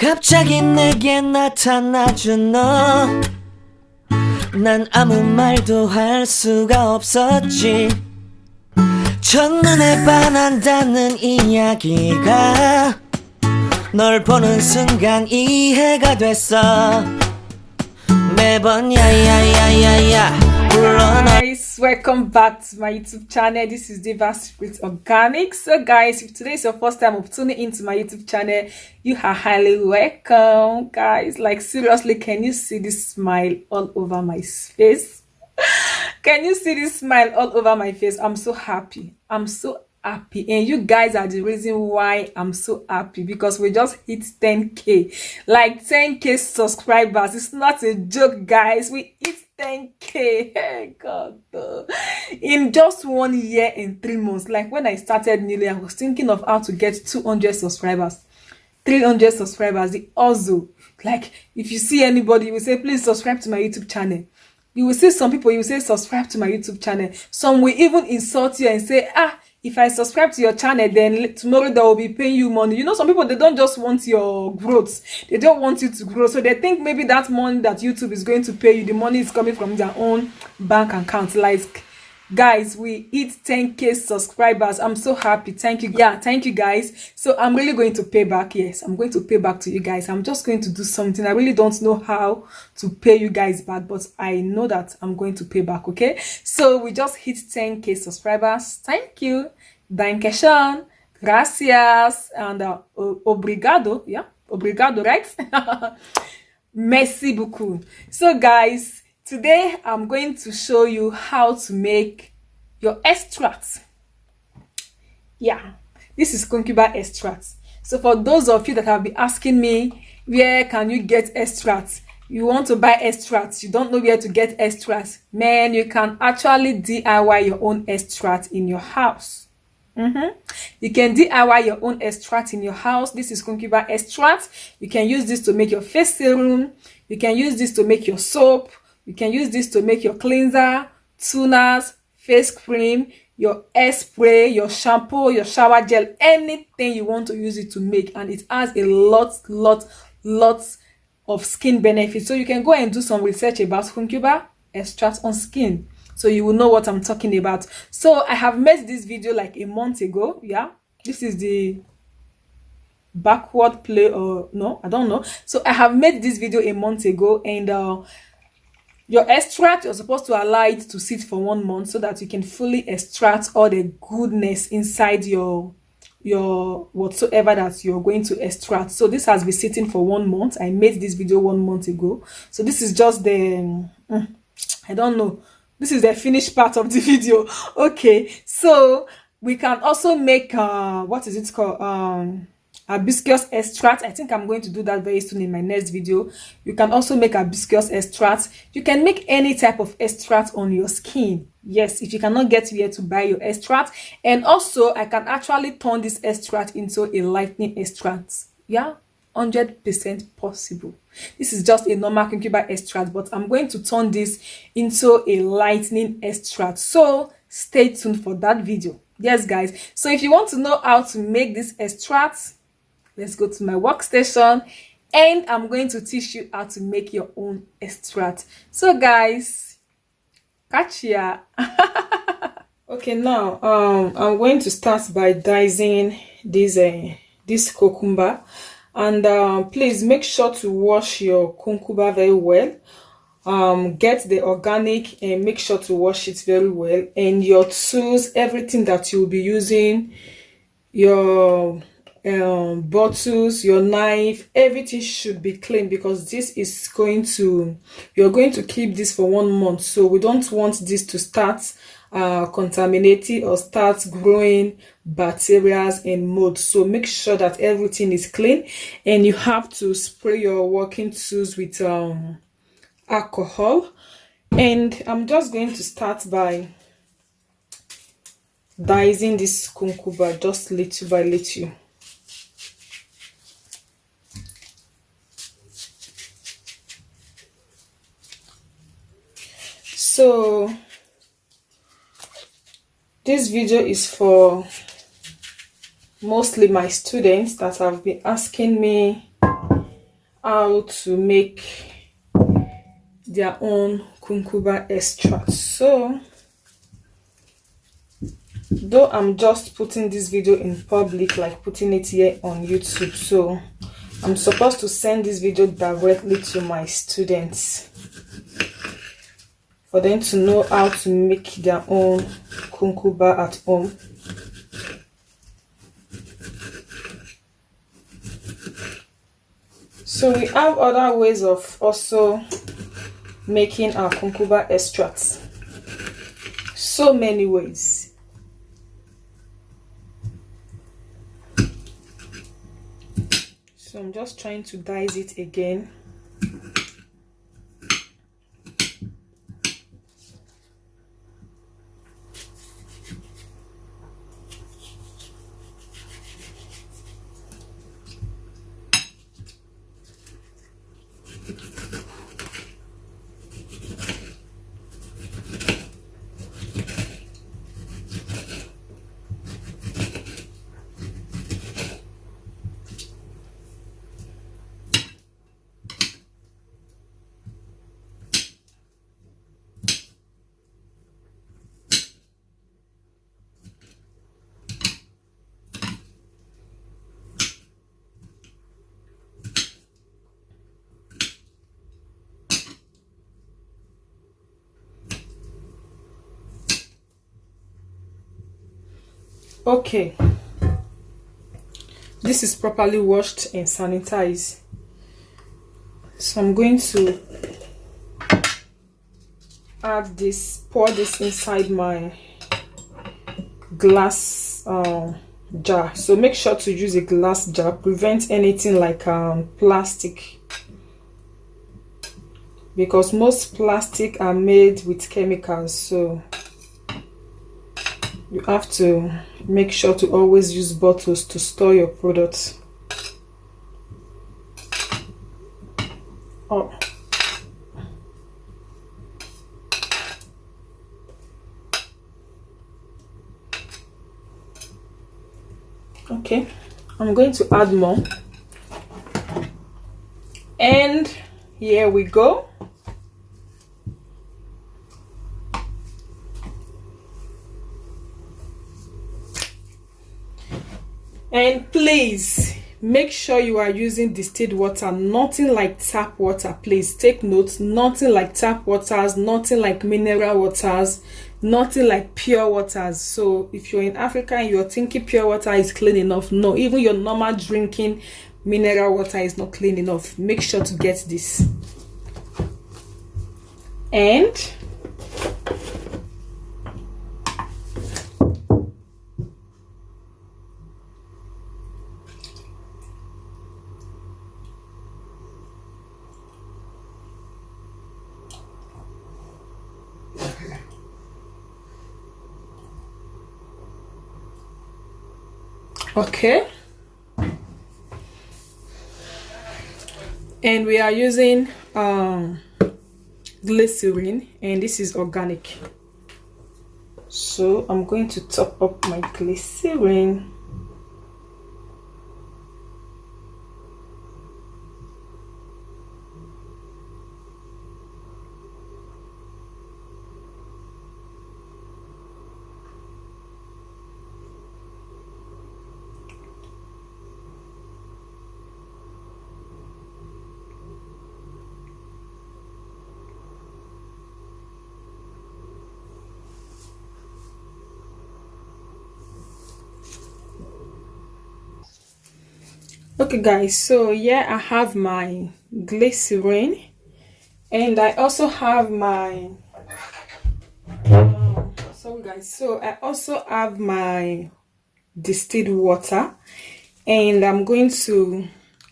갑자기 내게 나타나준 너, 난 아무 말도 할 수가 없었지. 첫눈에 반한다는 이야기가 널 보는 순간 이해가 됐어. 매번 야야야야야 Guys, welcome back to my YouTube channel. This is Diva Secret Organic. So guys, if today is your first time of tuning into my YouTube channel, you are highly welcome. Guys, like seriously, can you see this smile all over my face? Can you see this smile all over my face? I'm so happy. I'm so happy, and you guys are the reason why I'm so happy, because we just hit 10k, like 10k subscribers. It's not a joke, guys. We hit 10k. Hey God, in just 1 year and 3 months. Like when I started nearly, I was thinking of how to get 200 subscribers, 300 subscribers. The also, like, if you see anybody, you will say, please subscribe to my YouTube channel. You will see some people, you will say, subscribe to my YouTube channel. Some will even insult you and say, if I subscribe to your channel, then tomorrow they will be paying you money. You know, some people, they don't just want your growth. They don't want you to grow. So they think maybe that money that YouTube is going to pay you, the money is coming from their own bank account. Like, guys, we hit 10k subscribers. I'm so happy. Thank you. Yeah, thank you guys. So I'm really going to pay back. Yes, I'm going to pay back to you guys. I'm just going to do something. I really don't know how to pay you guys back, but I know that I'm going to pay back. Okay, so we just hit 10k subscribers. Thank you. Dankeschön. Gracias. And obrigado. Yeah, obrigado, right? Merci beaucoup. So guys, today I'm going to show you how to make your extracts. Yeah, this is concubine extracts. So for those of you that have been asking me, where can you get extracts? You want to buy extracts, you don't know where to get extracts. Man, you can actually DIY your own extract in your house. You can DIY your own extract in your house. This is concubine extract. You can use this to make your face serum. You can use this to make your soap. You can use this to make your cleanser, toners, face cream, your hair spray, your shampoo, your shower gel, anything you want to use it to make. And it has a lot of skin benefits. So you can go and do some research about concubine extract on skin, so you will know what I'm talking about. So I have made this video like a month ago. Yeah, this is the backward play, or no, I don't know. So I have made this video a month ago, and your extract, you're supposed to allow it to sit for 1 month so that you can fully extract all the goodness inside your whatsoever that you're going to extract. So this has been sitting for 1 month. I made this video 1 month ago. So this is just the I don't know, this is the finished part of the video. Okay, so we can also make what is it called, hibiscus extract. I think I'm going to do that very soon in my next video. You can also make hibiscus extract. You can make any type of extract on your skin. Yes, if you cannot get here to buy your extract. And also I can actually turn this extract into a lightening extract. Yeah, 100% possible. This is just a normal concubine extract, but I'm going to turn this into a lightening extract. So stay tuned for that video. Yes guys, so if you want to know how to make this extract, let's go to my workstation, and I'm going to teach you how to make your own extract. So guys, catch ya. Okay, now I'm going to start by dicing this cucumber, and please make sure to wash your cucumber very well. Get the organic and make sure to wash it very well, and your tools, everything that you'll be using, your bottles, your knife, everything should be clean, because this is going to, you're going to keep this for 1 month. So we don't want this to start contaminating or start growing bacteria and mold. So make sure that everything is clean, and you have to spray your working tools with alcohol. And I'm just going to start by dicing this cucumber just little by little. So this video is for mostly my students that have been asking me how to make their own cucumber extract. So though I'm just putting this video in public, like putting it here on YouTube, so I'm supposed to send this video directly to my students for them to know how to make their own cucumber at home. So we have other ways of also making our cucumber extracts. So many ways. So I'm just trying to dice it again. Okay, this is properly washed and sanitized. So I'm going to add this, pour this inside my glass jar. So make sure to use a glass jar, prevent anything like plastic, because most plastic are made with chemicals. So you have to make sure to always use bottles to store your products. Oh. Okay, I'm going to add more. And here we go. And please make sure you are using distilled water, nothing like tap water. Please take notes, nothing like tap waters, nothing like mineral waters, nothing like pure waters. So if you're in Africa and you're thinking pure water is clean enough, no, even your normal drinking mineral water is not clean enough. Make sure to get this. And okay, and we are using glycerin, and this is organic. So I'm going to top up my glycerin. Okay guys, so yeah, I have my glycerin, and I also have my sorry guys, so I also have my distilled water, and I'm going to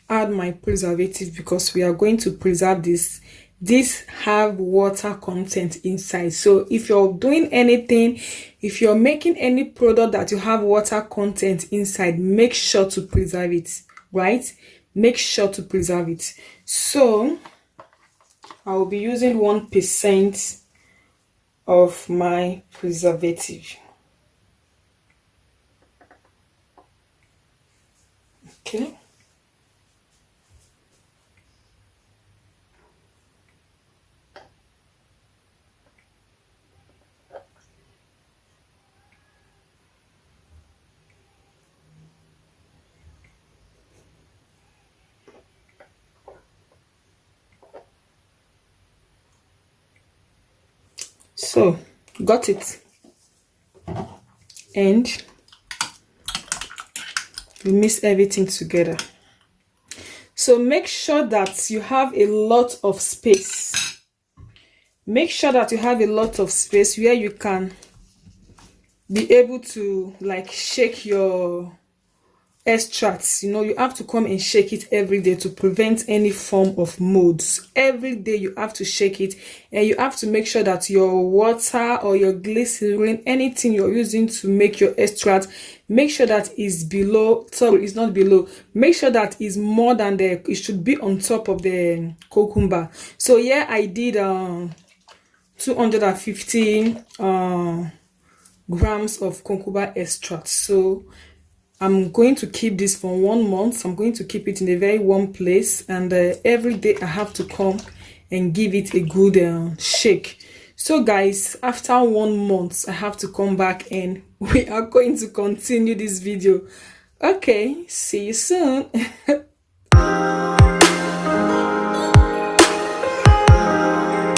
add my preservative because we are going to preserve this. These have water content inside, so if you're doing anything, if you're making any product that you have water content inside, make sure to preserve it, right? Make sure to preserve it. So I will be using 1% of my preservative. Okay. So got it, and we mix everything together. So make sure that you have a lot of space. Make sure that you have a lot of space where you can be able to like shake your extracts. You know, you have to come and shake it every day to prevent any form of molds. Every day you have to shake it, and you have to make sure that your water or your glycerin, anything you're using to make your extract, make sure that is below, sorry, it's not below, make sure that is more than the, it should be on top of the cucumber. So yeah, I did 250 grams of cucumber extract. So I'm going to keep this for 1 month. I'm going to keep it in a very warm place, and every day I have to come and give it a good shake. So guys, after 1 month I have to come back and we are going to continue this video. Okay, see you soon.